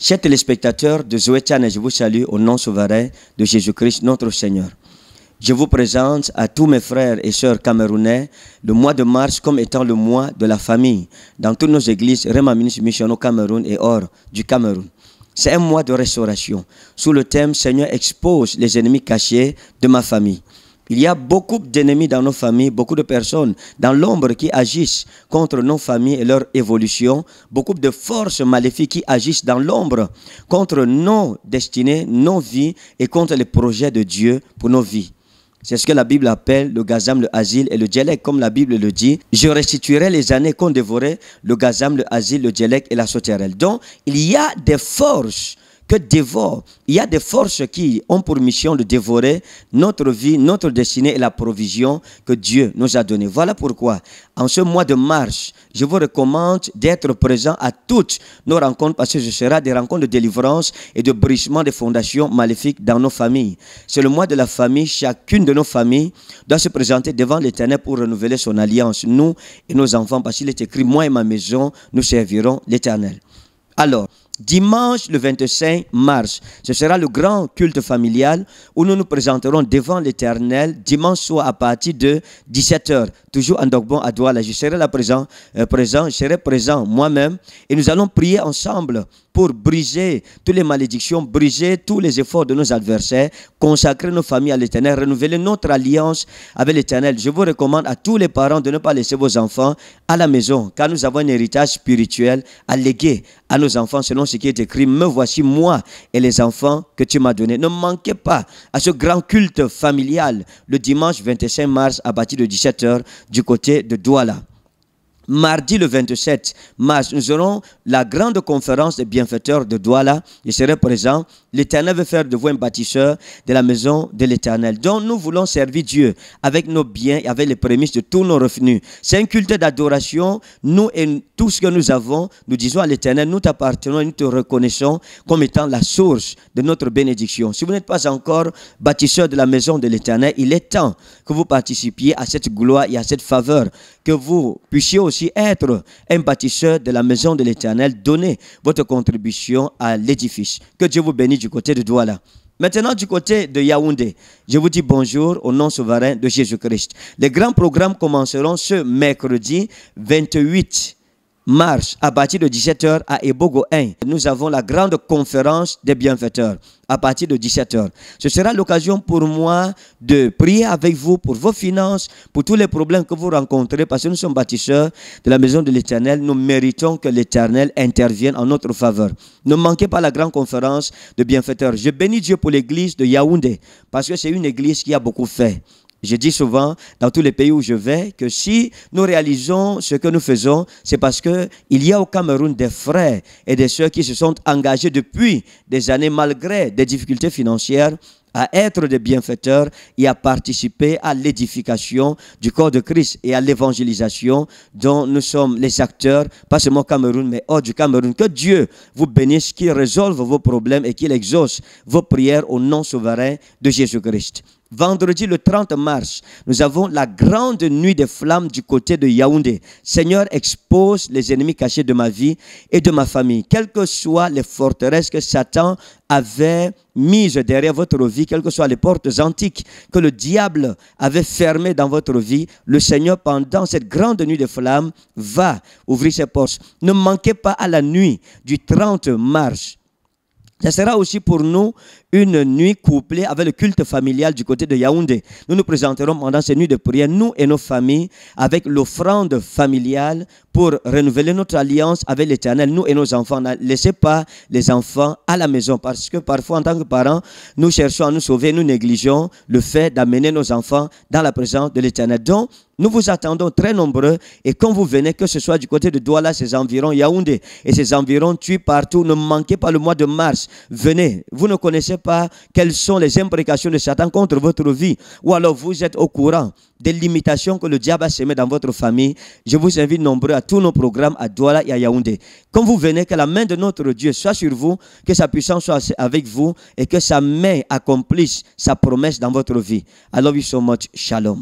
Chers téléspectateurs de Zoé Channel, je vous salue au nom souverain de Jésus-Christ, notre Seigneur. Je vous présente à tous mes frères et sœurs camerounais le mois de mars comme étant le mois de la famille dans toutes nos églises Rema Ministries Mission au Cameroun et hors du Cameroun. C'est un mois de restauration. Sous le thème « Seigneur expose les ennemis cachés de ma famille ». Il y a beaucoup d'ennemis dans nos familles, beaucoup de personnes dans l'ombre qui agissent contre nos familles et leur évolution, beaucoup de forces maléfiques qui agissent dans l'ombre contre nos destinées, nos vies et contre les projets de Dieu pour nos vies. C'est ce que la Bible appelle le gazam, le asile et le djellek, comme la Bible le dit. Je restituerai les années qu'ont dévoré le gazam, le asile, le djellek et la sauterelle. Donc, il y a des forces que dévore. Il y a des forces qui ont pour mission de dévorer notre vie, notre destinée et la provision que Dieu nous a donnée. Voilà pourquoi, en ce mois de mars, je vous recommande d'être présent à toutes nos rencontres parce que ce sera des rencontres de délivrance et de brisement des fondations maléfiques dans nos familles. C'est le mois de la famille. Chacune de nos familles doit se présenter devant l'Éternel pour renouveler son alliance, nous et nos enfants, parce qu'il est écrit, moi et ma maison, nous servirons l'Éternel. Alors, dimanche le 25 mars, ce sera le grand culte familial où nous nous présenterons devant l'Éternel dimanche soir à partir de 17 h, toujours en Dogbon à Douala. Je serai là je serai présent moi-même et nous allons prier ensemble pour briser toutes les malédictions, briser tous les efforts de nos adversaires, consacrer nos familles à l'Éternel, renouveler notre alliance avec l'Éternel. Je vous recommande à tous les parents de ne pas laisser vos enfants à la maison, car nous avons un héritage spirituel à léguer à nos enfants selon ce qui est écrit. Me voici moi et les enfants que tu m'as donnés. Ne manquez pas à ce grand culte familial le dimanche 25 mars à partir de 17 h du côté de Douala. Mardi le 27 mars, nous aurons la grande conférence des bienfaiteurs de Douala. Je serai présent. L'Éternel veut faire de vous un bâtisseur de la maison de l'Éternel. Donc nous voulons servir Dieu avec nos biens et avec les prémices de tous nos revenus. C'est un culte d'adoration. Nous et tout ce que nous avons, nous disons à l'Éternel, nous t'appartenons et nous te reconnaissons comme étant la source de notre bénédiction. Si vous n'êtes pas encore bâtisseur de la maison de l'Éternel, il est temps que vous participiez à cette gloire et à cette faveur, que vous puissiez aussi être un bâtisseur de la maison de l'Éternel. Donnez votre contribution à l'édifice. Que Dieu vous bénisse du côté de Douala. Maintenant, du côté de Yaoundé, je vous dis bonjour au nom souverain de Jésus-Christ. Les grands programmes commenceront ce mercredi 28 mars à partir de 17 h à Ebogo 1. Nous avons la grande conférence des bienfaiteurs à partir de 17 h. Ce sera l'occasion pour moi de prier avec vous pour vos finances, pour tous les problèmes que vous rencontrez, parce que nous sommes bâtisseurs de la maison de l'Éternel. Nous méritons que l'Éternel intervienne en notre faveur. Ne manquez pas la grande conférence de bienfaiteurs. Je bénis Dieu pour l'église de Yaoundé, parce que c'est une église qui a beaucoup fait. Je dis souvent, dans tous les pays où je vais, que si nous réalisons ce que nous faisons, c'est parce qu'il y a au Cameroun des frères et des sœurs qui se sont engagés depuis des années, malgré des difficultés financières, à être des bienfaiteurs et à participer à l'édification du corps de Christ et à l'évangélisation dont nous sommes les acteurs, pas seulement au Cameroun, mais hors du Cameroun. Que Dieu vous bénisse, qu'il résolve vos problèmes et qu'il exauce vos prières au nom souverain de Jésus-Christ. Vendredi le 30 mars, nous avons la grande nuit des flammes du côté de Yaoundé. Seigneur, expose les ennemis cachés de ma vie et de ma famille. Quelles que soient les forteresses que Satan avait mises derrière votre vie, quelles que soient les portes antiques que le diable avait fermées dans votre vie, le Seigneur, pendant cette grande nuit des flammes, va ouvrir ses portes. Ne manquez pas à la nuit du 30 mars. Ce sera aussi pour nous une nuit couplée avec le culte familial du côté de Yaoundé. Nous nous présenterons pendant ces nuits de prière, nous et nos familles, avec l'offrande familiale pour renouveler notre alliance avec l'Éternel, nous et nos enfants. Ne laissez pas les enfants à la maison, parce que parfois, en tant que parents, nous cherchons à nous sauver, nous négligeons le fait d'amener nos enfants dans la présence de l'Éternel. Donc, nous vous attendons très nombreux, et quand vous venez, que ce soit du côté de Douala, ses environs, Yaoundé et ses environs, Tui, partout, ne manquez pas le mois de mars. Venez, vous ne connaissez pas quelles sont les imprécations de Satan contre votre vie, ou alors vous êtes au courant des limitations que le diable a semées dans votre famille. Je vous invite nombreux à tous nos programmes à Douala et à Yaoundé. Quand vous venez, que la main de notre Dieu soit sur vous, que sa puissance soit avec vous et que sa main accomplisse sa promesse dans votre vie. I love you so much. Shalom.